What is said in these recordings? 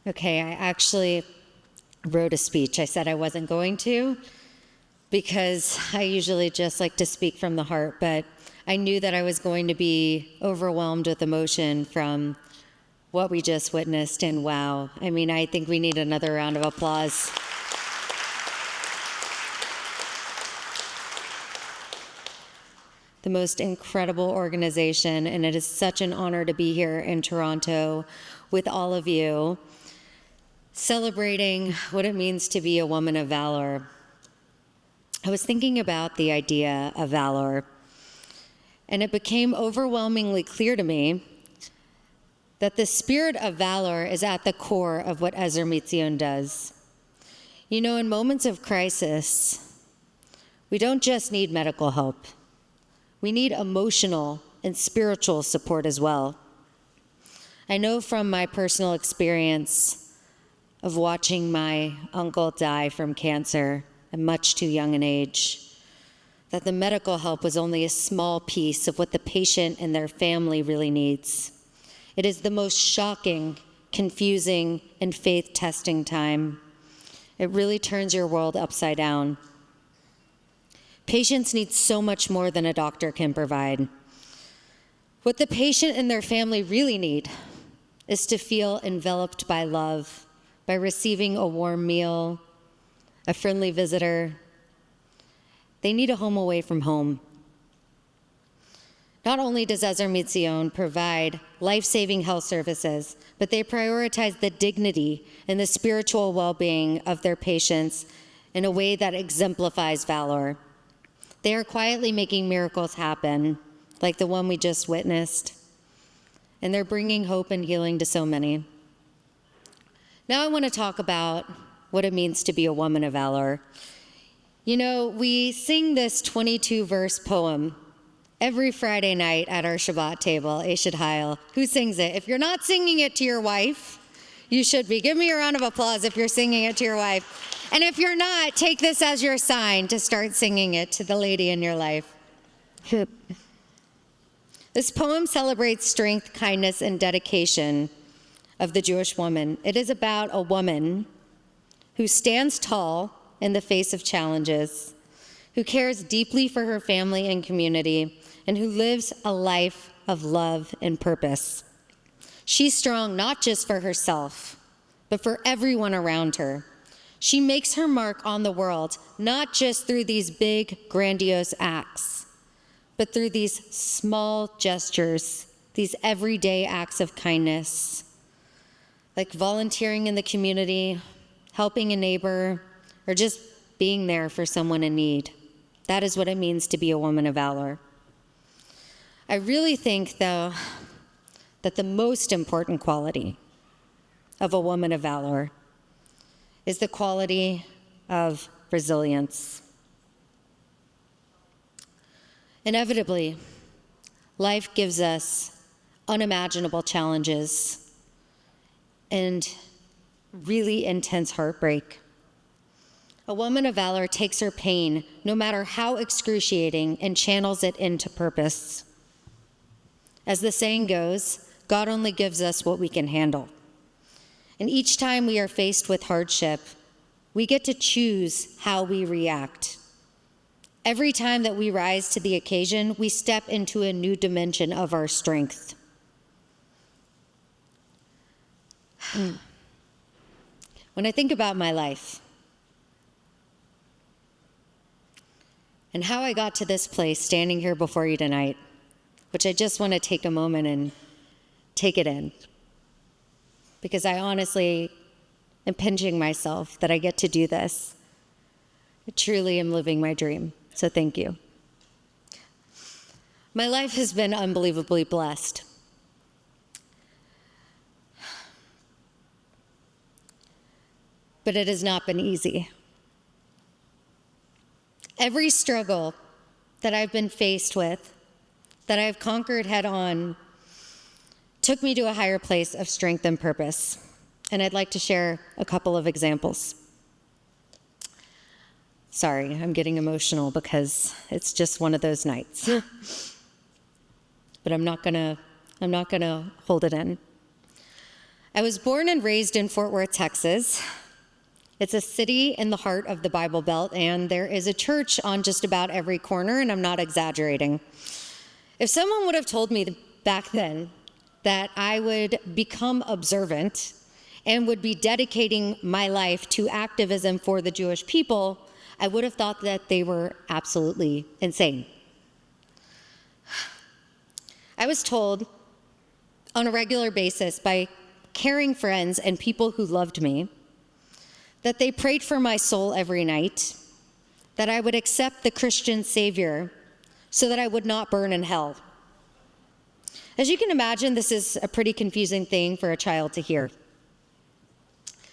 Okay, I actually wrote a speech. I said I wasn't going to because I usually just like to speak from the heart, but I knew that I was going to be overwhelmed with emotion from what we just witnessed, and wow. I mean, I think we need another round of applause. The most incredible organization, and it is such an honor to be here in Toronto with all of you, celebrating what it means to be a woman of valor. I was thinking about the idea of valor, and it became overwhelmingly clear to me that the spirit of valor is at the core of what Ezer Mizion does. You know, in moments of crisis, we don't just need medical help. We need emotional and spiritual support as well. I know from my personal experience of watching my uncle die from cancer at much too young an age, that the medical help was only a small piece of what the patient and their family really needs. It is the most shocking, confusing, and faith-testing time. It really turns your world upside down. Patients need so much more than a doctor can provide. What the patient and their family really need is to feel enveloped by love, by receiving a warm meal, a friendly visitor. They need a home away from home. Not only does Ezer Mizion provide life-saving health services, but they prioritize the dignity and the spiritual well-being of their patients in a way that exemplifies valor. They are quietly making miracles happen, like the one we just witnessed, and they're bringing hope and healing to so many. Now I want to talk about what it means to be a woman of valor. You know, we sing this 22-verse poem every Friday night at our Shabbat table, Eshad Hayil. Who sings it? If you're not singing it to your wife, you should be. Give me a round of applause if you're singing it to your wife. And if you're not, take this as your sign to start singing it to the lady in your life. This poem celebrates strength, kindness, and dedication of the Jewish woman. It is about a woman who stands tall in the face of challenges, who cares deeply for her family and community, and who lives a life of love and purpose. She's strong not just for herself, but for everyone around her. She makes her mark on the world, not just through these big, grandiose acts, but through these small gestures, these everyday acts of kindness, like volunteering in the community, helping a neighbor, or just being there for someone in need. That is what it means to be a woman of valor. I really think, though, that the most important quality of a woman of valor is the quality of resilience. Inevitably, life gives us unimaginable challenges and really intense heartbreak. A woman of valor takes her pain, no matter how excruciating, and channels it into purpose. As the saying goes, God only gives us what we can handle. And each time we are faced with hardship, we get to choose how we react. Every time that we rise to the occasion, we step into a new dimension of our strength. When I think about my life and how I got to this place standing here before you tonight, which I just want to take a moment and take it in, because I honestly am pinching myself that I get to do this. I truly am living my dream, so thank you. My life has been unbelievably blessed. But it has not been easy. Every struggle that I've been faced with, that I've conquered head on, took me to a higher place of strength and purpose. And I'd like to share a couple of examples. Sorry, I'm getting emotional because it's just one of those nights. But I'm not gonna hold it in. I was born and raised in Fort Worth, Texas. It's a city in the heart of the Bible Belt, and there is a church on just about every corner, and I'm not exaggerating. If someone would have told me back then that I would become observant and would be dedicating my life to activism for the Jewish people, I would have thought that they were absolutely insane. I was told on a regular basis by caring friends and people who loved me that they prayed for my soul every night, that I would accept the Christian Savior so that I would not burn in hell. As you can imagine, this is a pretty confusing thing for a child to hear.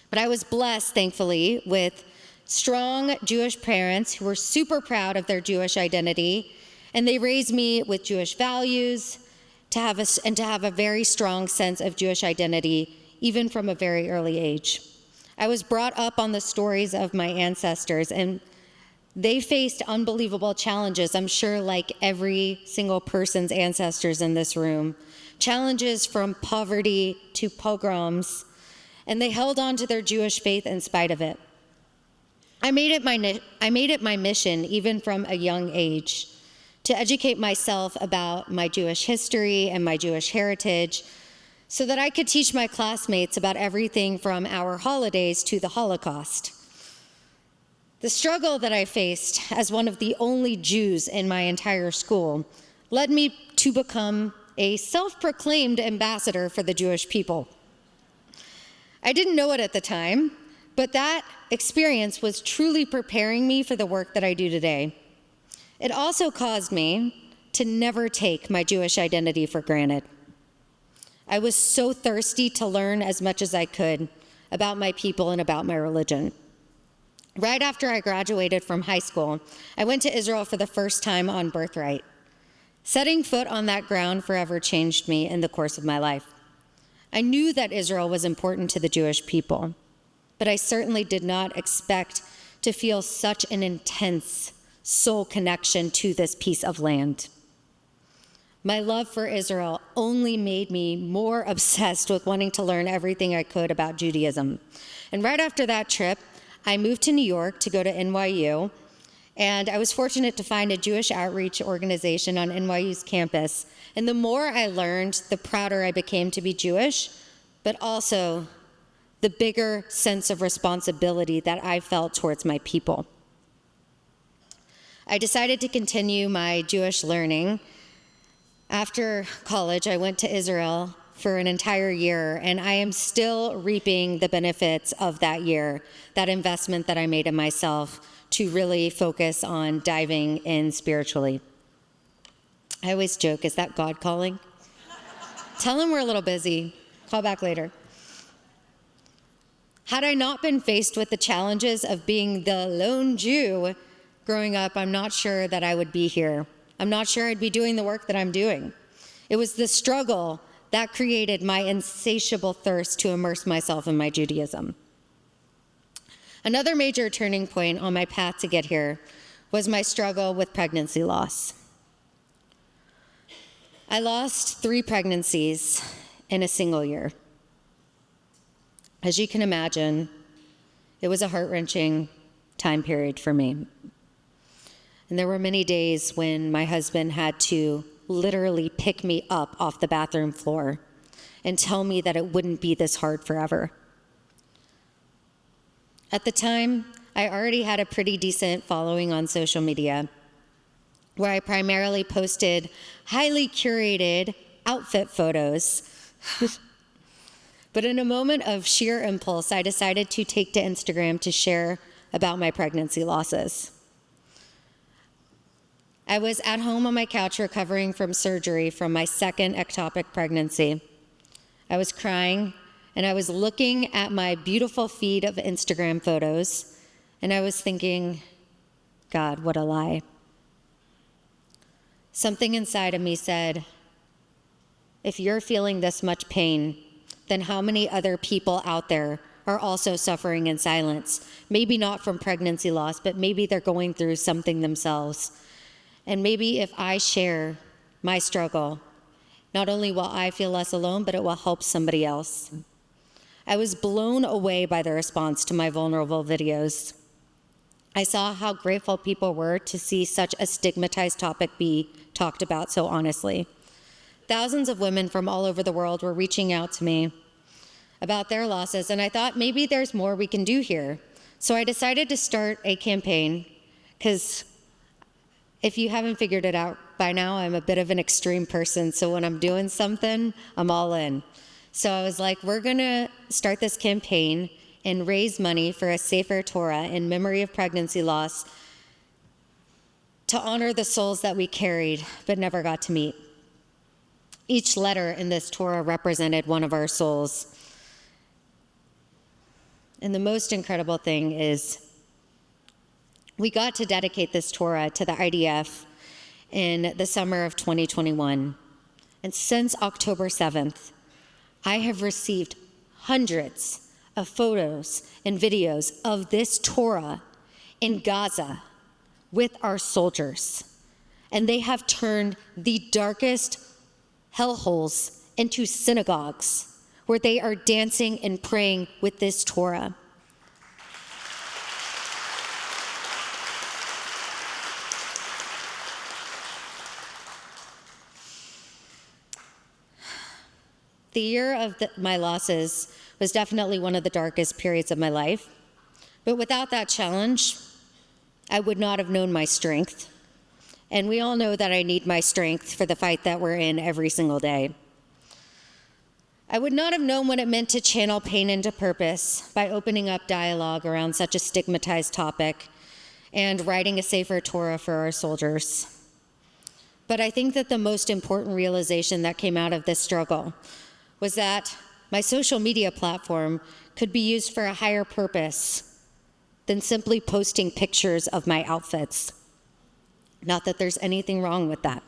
But I was blessed, thankfully, with strong Jewish parents who were super proud of their Jewish identity, and they raised me with Jewish values to have a very strong sense of Jewish identity, even from a very early age. I was brought up on the stories of my ancestors, and they faced unbelievable challenges, I'm sure like every single person's ancestors in this room. Challenges from poverty to pogroms, and they held on to their Jewish faith in spite of it. I made it my mission, even from a young age, to educate myself about my Jewish history and my Jewish heritage, so that I could teach my classmates about everything from our holidays to the Holocaust. The struggle that I faced as one of the only Jews in my entire school led me to become a self-proclaimed ambassador for the Jewish people. I didn't know it at the time, but that experience was truly preparing me for the work that I do today. It also caused me to never take my Jewish identity for granted. I was so thirsty to learn as much as I could about my people and about my religion. Right after I graduated from high school, I went to Israel for the first time on birthright. Setting foot on that ground forever changed me in the course of my life. I knew that Israel was important to the Jewish people, but I certainly did not expect to feel such an intense soul connection to this piece of land. My love for Israel only made me more obsessed with wanting to learn everything I could about Judaism. And right after that trip, I moved to New York to go to NYU, and I was fortunate to find a Jewish outreach organization on NYU's campus. And the more I learned, the prouder I became to be Jewish, but also the bigger sense of responsibility that I felt towards my people. I decided to continue my Jewish learning. After college, I went to Israel for an entire year, and I am still reaping the benefits of that year, that investment that I made in myself to really focus on diving in spiritually. I always joke, is that God calling? Tell him we're a little busy. Call back later. Had I not been faced with the challenges of being the lone Jew growing up, I'm not sure that I would be here. I'm not sure I'd be doing the work that I'm doing. It was the struggle that created my insatiable thirst to immerse myself in my Judaism. Another major turning point on my path to get here was my struggle with pregnancy loss. I lost 3 pregnancies in a single year. As you can imagine, it was a heart-wrenching time period for me. And there were many days when my husband had to literally pick me up off the bathroom floor and tell me that it wouldn't be this hard forever. At the time, I already had a pretty decent following on social media, where I primarily posted highly curated outfit photos. But in a moment of sheer impulse, I decided to take to Instagram to share about my pregnancy losses. I was at home on my couch recovering from surgery from my second ectopic pregnancy. I was crying, and I was looking at my beautiful feed of Instagram photos, and I was thinking, God, what a lie. Something inside of me said, if you're feeling this much pain, then how many other people out there are also suffering in silence? Maybe not from pregnancy loss, but maybe they're going through something themselves. And maybe if I share my struggle, not only will I feel less alone, but it will help somebody else. I was blown away by the response to my vulnerable videos. I saw how grateful people were to see such a stigmatized topic be talked about so honestly. Thousands of women from all over the world were reaching out to me about their losses, and I thought maybe there's more we can do here. So I decided to start a campaign, because if you haven't figured it out by now, I'm a bit of an extreme person, so when I'm doing something, I'm all in. So I was like, we're gonna start this campaign and raise money for a safer Torah in memory of pregnancy loss to honor the souls that we carried but never got to meet. Each letter in this Torah represented one of our souls. And the most incredible thing is we got to dedicate this Torah to the IDF in the summer of 2021. And since October 7th, I have received hundreds of photos and videos of this Torah in Gaza with our soldiers. And they have turned the darkest hellholes into synagogues where they are dancing and praying with this Torah. The year of my losses was definitely one of the darkest periods of my life. But without that challenge, I would not have known my strength. And we all know that I need my strength for the fight that we're in every single day. I would not have known what it meant to channel pain into purpose by opening up dialogue around such a stigmatized topic and writing a safer Torah for our soldiers. But I think that the most important realization that came out of this struggle was that my social media platform could be used for a higher purpose than simply posting pictures of my outfits. Not that there's anything wrong with that.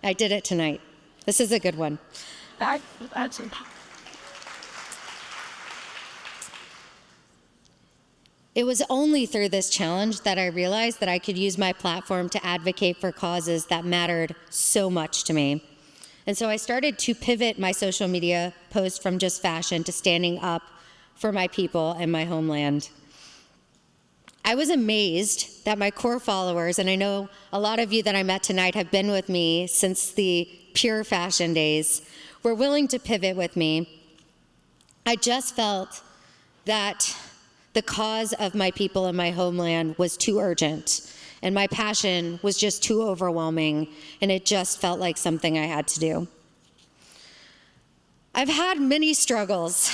I did it tonight. This is a good one. It was only through this challenge that I realized that I could use my platform to advocate for causes that mattered so much to me. And so I started to pivot my social media posts from just fashion to standing up for my people and my homeland. I was amazed that my core followers, and I know a lot of you that I met tonight have been with me since the pure fashion days, were willing to pivot with me. I just felt that the cause of my people and my homeland was too urgent, and my passion was just too overwhelming, and it just felt like something I had to do. I've had many struggles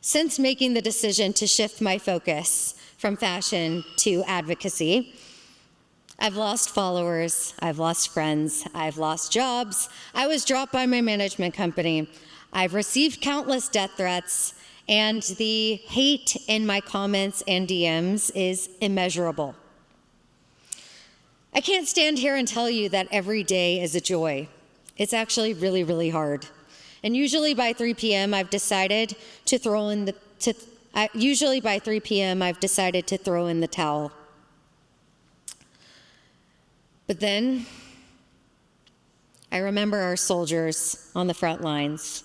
since making the decision to shift my focus from fashion to advocacy. I've lost followers, I've lost friends, I've lost jobs, I was dropped by my management company, I've received countless death threats, and the hate in my comments and DMs is immeasurable. I can't stand here and tell you that every day is a joy. It's actually really, really hard. And usually by 3 p.m. I've decided to throw in the towel. But then I remember our soldiers on the front lines.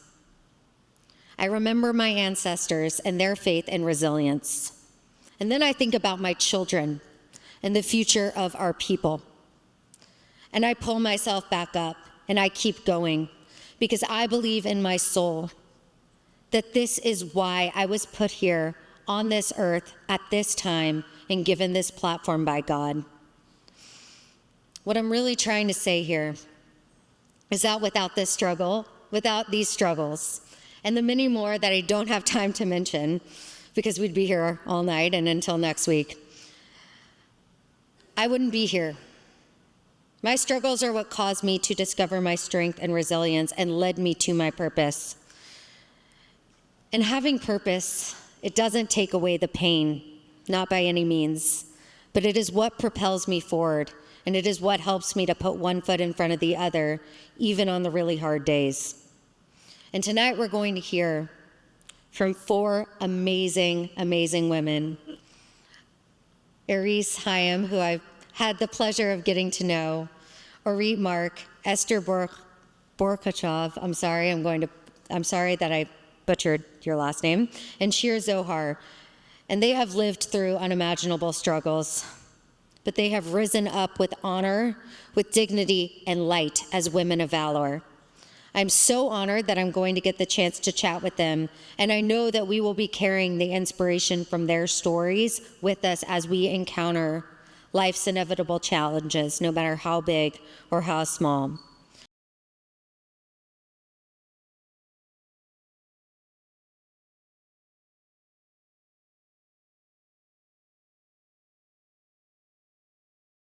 I remember my ancestors and their faith and resilience. And then I think about my children and the future of our people. And I pull myself back up and I keep going because I believe in my soul that this is why I was put here on this earth at this time and given this platform by God. What I'm really trying to say here is that without this struggle, without these struggles, and the many more that I don't have time to mention because we'd be here all night and until next week, I wouldn't be here. My struggles are what caused me to discover my strength and resilience and led me to my purpose. And having purpose, it doesn't take away the pain, not by any means, but it is what propels me forward, and it is what helps me to put one foot in front of the other, even on the really hard days. And tonight we're going to hear from 4 amazing, amazing women. Aries Hayam, who I've had the pleasure of getting to know, Orit Mark, Esther Borkachov, I'm sorry that I butchered your last name, and Shir Zohar. And they have lived through unimaginable struggles, but they have risen up with honor, with dignity, and light as women of valor. I'm so honored that I'm going to get the chance to chat with them, and I know that we will be carrying the inspiration from their stories with us as we encounter life's inevitable challenges, no matter how big or how small.